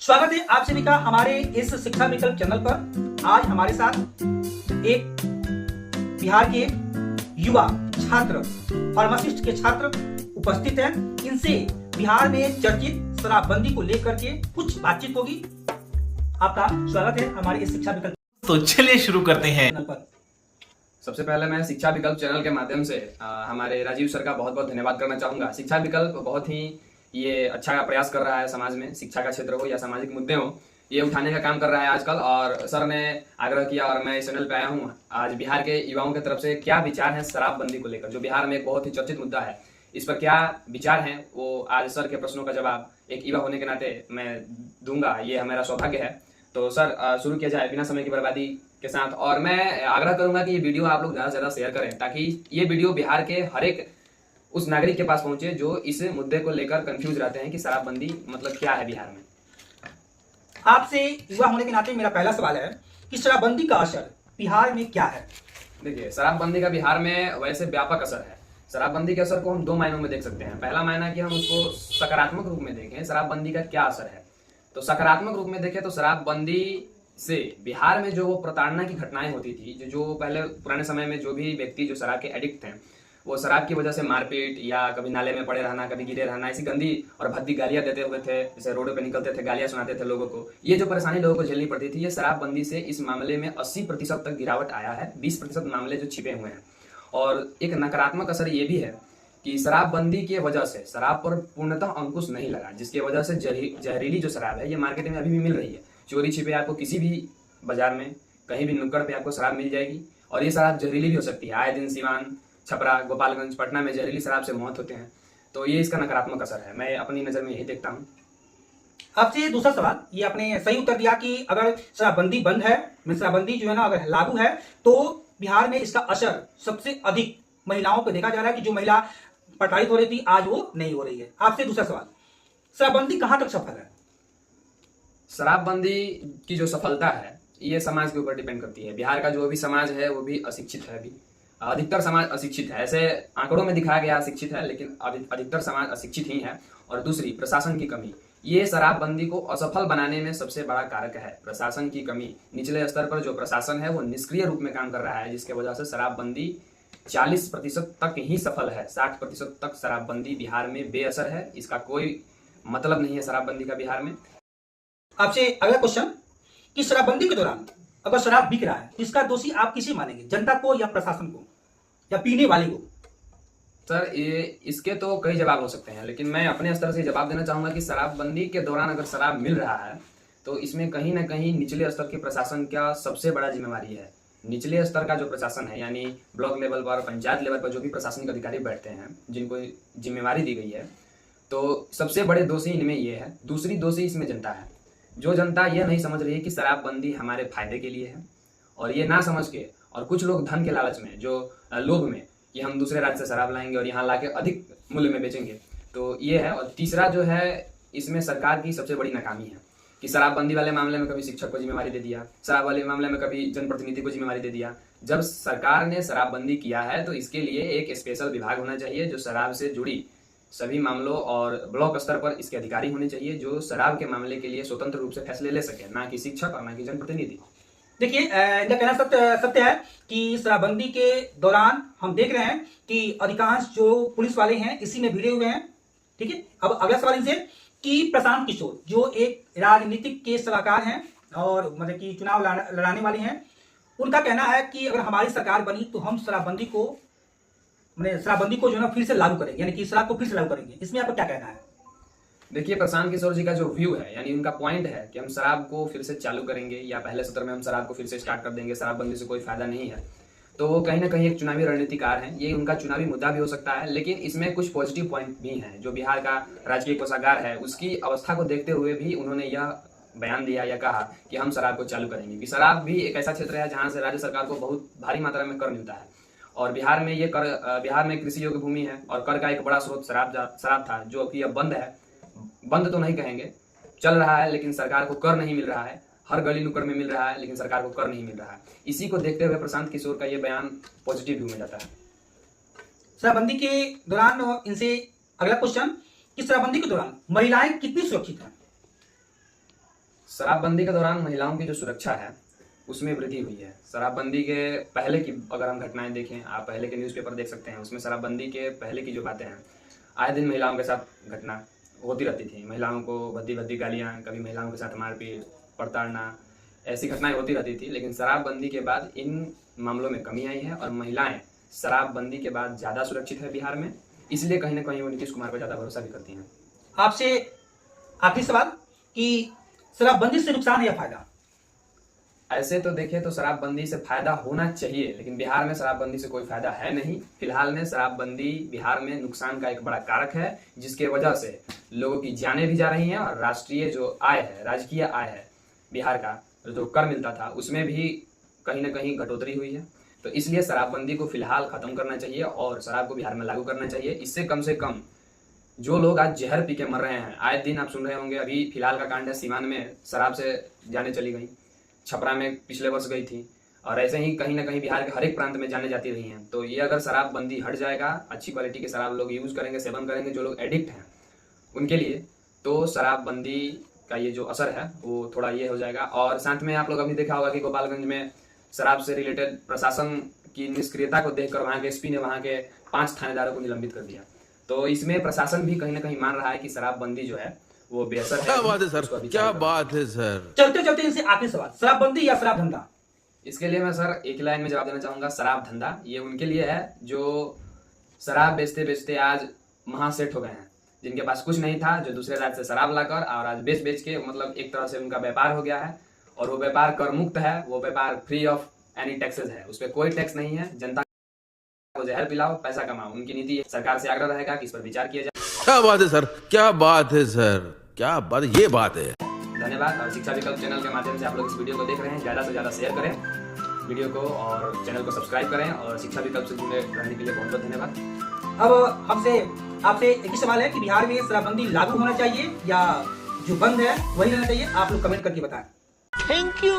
स्वागत है आप सभी का हमारे इस शिक्षा विकल्प चैनल पर। आज हमारे साथ एक बिहार के युवा छात्र फार्मासिस्ट के छात्र उपस्थित हैं। इनसे बिहार में चर्चित शराबबंदी को लेकर के कुछ बातचीत होगी। आपका स्वागत है हमारे इस शिक्षा विकल्प। तो चलिए शुरू करते हैं। सबसे पहले मैं शिक्षा विकल्प चैनल के माध्यम से हमारे राजीव सर का बहुत बहुत धन्यवाद करना चाहूँगा। शिक्षा विकल्प बहुत ही ये अच्छा प्रयास कर रहा है, समाज में शिक्षा का क्षेत्र हो या सामाजिक मुद्दे हो, ये उठाने का काम कर रहा है आजकल। और सर ने आग्रह किया और मैं इस चैनल पे आया हूँ आज बिहार के युवाओं की तरफ से क्या विचार है शराबबंदी को लेकर, जो बिहार में एक बहुत ही चर्चित मुद्दा है। इस पर क्या विचार है वो आज सर के प्रश्नों का जवाब एक युवा होने के नाते मैं दूंगा, ये हमारा सौभाग्य है। तो सर शुरू किया जाए बिना समय की बर्बादी के साथ। और मैं आग्रह करूंगा कि ये वीडियो आप लोग ज़्यादा से ज़्यादा शेयर करें ताकि ये वीडियो बिहार के हर एक उस नागरिक के पास पहुंचे जो इस मुद्दे को लेकर कंफ्यूज रहते हैं कि शराबबंदी मतलब क्या है बिहार में। आपसे युवा होने के नाते मेरा पहला सवाल है कि शराबबंदी का असर बिहार में क्या है? देखिए, शराबबंदी का बिहार में वैसे व्यापक असर है। शराबबंदी के असर को हम दो मायनों में देख सकते हैं। पहला मायना कि हम उसको सकारात्मक रूप में देखें, शराबबंदी का क्या असर है। तो सकारात्मक रूप में देखें तो शराबबंदी से बिहार में जो वो प्रताड़ना की घटनाएं होती थी, जो पहले पुराने समय में जो भी व्यक्ति जो शराब के एडिक्ट थे वो शराब की वजह से मारपीट या कभी नाले में पड़े रहना, कभी गिरे रहना, ऐसी गंदी और भद्दी गालियां देते हुए थे, जैसे रोडों पे निकलते थे गालियां सुनाते थे लोगों को, ये जो परेशानी लोगों को झेलनी पड़ती थी, ये शराबबंदी से इस मामले में 80% तक गिरावट आया है। 20% मामले जो छिपे हुए हैं। और एक नकारात्मक असर ये भी है कि शराबबंदी की वजह से शराब पर पूर्णतः अंकुश नहीं लगा, जिसकी वजह से जहरीली जो शराब है ये मार्केट में अभी भी मिल रही है। चोरी छिपे आपको किसी भी बाजार में कहीं भी नुक्कड़ पे आपको शराब मिल जाएगी और ये शराब जहरीली भी हो सकती है। आए दिन सिवान, छपरा, गोपालगंज, पटना में जहरीली शराब से मौत होते हैं। तो ये इसका नकारात्मक असर है, मैं अपनी नज़र में यही देखता हूँ। आपसे दूसरा सवाल, ये आपने सही उत्तर दिया कि अगर शराबबंदी बंद है, शराबबंदी जो है ना अगर लागू है तो बिहार में इसका असर सबसे अधिक महिलाओं पर देखा जा रहा है कि जो महिला प्रताड़ित हो रही थी आज वो नहीं हो रही है। आपसे दूसरा सवाल, शराबबंदी कहां तक सफल है? शराबबंदी की जो सफलता है ये समाज के ऊपर डिपेंड करती है। बिहार का जो भी समाज है वो भी अशिक्षित है, अभी अधिकतर समाज अशिक्षित है। ऐसे आंकड़ों में दिखाया गया शिक्षित है, लेकिन अधिकतर समाज अशिक्षित ही है। और दूसरी, प्रशासन की कमी, ये शराबबंदी को असफल बनाने में सबसे बड़ा कारक है। प्रशासन की कमी, निचले स्तर पर जो प्रशासन है वो निष्क्रिय रूप में काम कर रहा है, जिसके वजह से शराबबंदी 40% तक ही सफल है। 60% तक शराबबंदी बिहार में बेअसर है। इसका कोई मतलब नहीं है शराबबंदी का बिहार में। आपसे अगला क्वेश्चन कि शराबबंदी के दौरान अगर शराब बिक रहा है तो इसका दोषी आप किसे मानेंगे, जनता को या प्रशासन को या पीने वाले को? सर ये इसके तो कई जवाब हो सकते हैं, लेकिन मैं अपने स्तर से जवाब देना चाहूंगा कि शराबबंदी के दौरान अगर शराब मिल रहा है तो इसमें कहीं ना कहीं निचले स्तर के प्रशासन का सबसे बड़ा जिम्मेवारी है। निचले स्तर का जो प्रशासन है, यानी ब्लॉक लेवल पर, पंचायत लेवल पर जो भी प्रशासनिक अधिकारी बैठते हैं, जिनको जिम्मेवारी दी गई है, तो सबसे बड़े दोषी इनमें ये है। दूसरी दोषी इसमें जनता है। जो जनता यह नहीं समझ रही है कि शराबबंदी हमारे फायदे के लिए है, और ये ना समझ के, और कुछ लोग धन के लालच में, जो लोभ में कि हम दूसरे राज्य से शराब लाएंगे और यहाँ लाके अधिक मूल्य में बेचेंगे, तो ये है। और तीसरा जो है, इसमें सरकार की सबसे बड़ी नाकामी है कि शराबबंदी वाले मामले में कभी शिक्षक को जिम्मेवारी दे दिया, शराब वाले मामले में कभी जनप्रतिनिधि को जिम्मेवारी दे दिया। जब सरकार ने शराबबंदी किया है तो इसके लिए एक स्पेशल विभाग होना चाहिए जो शराब से जुड़ी सभी मामलों, और ब्लॉक स्तर पर इसके अधिकारी होने चाहिए जो शराब के मामले के लिए स्वतंत्र रूप से फैसले ले सके, ना कि शिक्षक और ना कि जनप्रतिनिधि। देखिए, इनका कहना सत्य है कि शराबबंदी के दौरान हम देख रहे हैं कि अधिकांश जो पुलिस वाले हैं इसी में भिड़े हुए हैं। ठीक है, अब अगला सवाल इनसे कि प्रशांत किशोर जो एक राजनीतिक के सलाहकार हैं और मतलब कि चुनाव लड़ाने वाले हैं, उनका कहना है कि अगर हमारी सरकार बनी तो हम शराबबंदी को जो है ना फिर से लागू करेंगे, यानी कि शराब को फिर से लागू करेंगे। इसमें आपका क्या कहना है? देखिए, प्रशांत किशोर जी का जो व्यू है, यानी उनका पॉइंट है कि हम शराब को फिर से चालू करेंगे या पहले सत्र में हम शराब को फिर से स्टार्ट कर देंगे, शराबबंदी से कोई फायदा नहीं है, तो वो कहीं ना कहीं एक चुनावी रणनीतिकार हैं। ये उनका चुनावी मुद्दा भी हो सकता है, लेकिन इसमें कुछ पॉजिटिव पॉइंट भी हैं। जो बिहार का राजकीय कोषागार है उसकी अवस्था को देखते हुए भी उन्होंने यह बयान दिया या कहा कि हम शराब को चालू करेंगे। कि शराब भी एक ऐसा क्षेत्र है जहाँ से राज्य सरकार को बहुत भारी मात्रा में कर मिलता है, और बिहार में ये कर, बिहार में कृषि योग्य भूमि है और कर का एक बड़ा स्रोत शराब था, जो कि अब बंद है। बंद तो नहीं कहेंगे, चल रहा है, लेकिन सरकार को कर नहीं मिल रहा है। हर गली नुक्कड़ में मिल रहा है, लेकिन सरकार को कर नहीं मिल रहा है। इसी को देखते हुए प्रशांत किशोर का ये बयान पॉजिटिव व्यू में जाता है। शराबबंदी के दौरान इनसे अगला क्वेश्चन कि शराबबंदी के दौरान महिलाएं कितनी सुरक्षित हैं? शराबबंदी के दौरान महिलाओं की जो सुरक्षा है उसमें वृद्धि हुई है। शराबबंदी के पहले की अगर हम घटनाएं देखें, आप पहले के न्यूज़पेपर देख सकते हैं, उसमें शराबबंदी के पहले की जो बातें हैं, आए दिन महिलाओं के साथ घटना होती रहती थी। महिलाओं को भद्दी भद्दी गालियाँ, कभी महिलाओं के साथ मारपीट, प्रताड़ना, ऐसी घटनाएं होती रहती थी। लेकिन शराबबंदी के बाद इन मामलों में कमी आई है और महिलाएं शराबबंदी के बाद ज़्यादा सुरक्षित है बिहार में। इसलिए कहीं ना कहीं वो नीतीश कुमार पर ज़्यादा भरोसा भी करती हैं। आपसे आखिरी सवाल कि शराबबंदी से नुकसान है या फायदा? ऐसे तो देखें तो शराबबंदी से फायदा होना चाहिए, लेकिन बिहार में शराबबंदी से कोई फायदा है नहीं। फिलहाल में शराबबंदी बिहार में नुकसान का एक बड़ा कारक है, जिसके वजह से लोगों की जानें भी जा रही हैं और राष्ट्रीय जो आय है, राजकीय आय है बिहार का, जो कर मिलता था उसमें भी कहीं ना कहीं घटोतरी हुई है। तो इसलिए शराबबंदी को फिलहाल खत्म करना चाहिए और शराब को बिहार में लागू करना चाहिए। इससे कम से कम जो लोग आज जहर पी के मर रहे हैं, आए दिन आप सुन रहे होंगे, अभी फिलहाल का कांड है, सीवान में शराब से जाने चली गई, छपरा में पिछले वर्ष गई थी, और ऐसे ही कहीं ना कहीं बिहार के हर एक प्रांत में जाने जाती रही हैं। तो ये अगर शराबबंदी हट जाएगा, अच्छी क्वालिटी के शराब लोग यूज करेंगे, सेवन करेंगे, जो लोग एडिक्ट हैं उनके लिए, तो शराबबंदी का ये जो असर है वो थोड़ा ये हो जाएगा। और साथ में आप लोग अभी देखा होगा कि गोपालगंज में शराब से रिलेटेड प्रशासन की निष्क्रियता को देखकर वहाँ के एसपी ने वहाँ के 5 थानेदारों को निलंबित कर दिया। तो इसमें प्रशासन भी कहीं ना कहीं मान रहा है कि शराबबंदी जो है वो बेअसर है। क्या बात है सर, क्या बात है सर। चलते चलते इनसे आखिरी सवाल, शराबबंदी या शराब धंधा? इसके लिए मैं सर एक लाइन में जवाब देना चाहूंगा, शराब धंधा। ये उनके लिए है जो शराब बेचते बेचते आज महासेठ हो गए हैं, जिनके पास कुछ नहीं था, जो दूसरे राज्य से शराब लाकर और आज बेच बेच के मतलब एक तरह से उनका व्यापार हो गया है। और वो व्यापार कर मुक्त है, वो व्यापार फ्री ऑफ एनी टैक्सेस है, उस पर कोई टैक्स नहीं है। जनता को जहर पिलाओ, पैसा कमाओ, उनकी नीति है। सरकार से आग्रह रहेगा कि इस पर विचार किया जाए। क्या बात है सर, क्या बात है सर, क्या बात, ये बात है। धन्यवाद। और शिक्षा विकल्प चैनल के माध्यम से आप लोग इस वीडियो को देख रहे हैं, ज़्यादा से ज़्यादा शेयर करें वीडियो को और चैनल को सब्सक्राइब करें। और शिक्षा विकल्प से जुड़े रहने के लिए बहुत बहुत धन्यवाद। अब आपसे एक ही सवाल है कि बिहार में शराबबंदी लागू होना चाहिए या जो बंद है वही रहना चाहिए? आप लोग कमेंट करके बताएं। Thank you.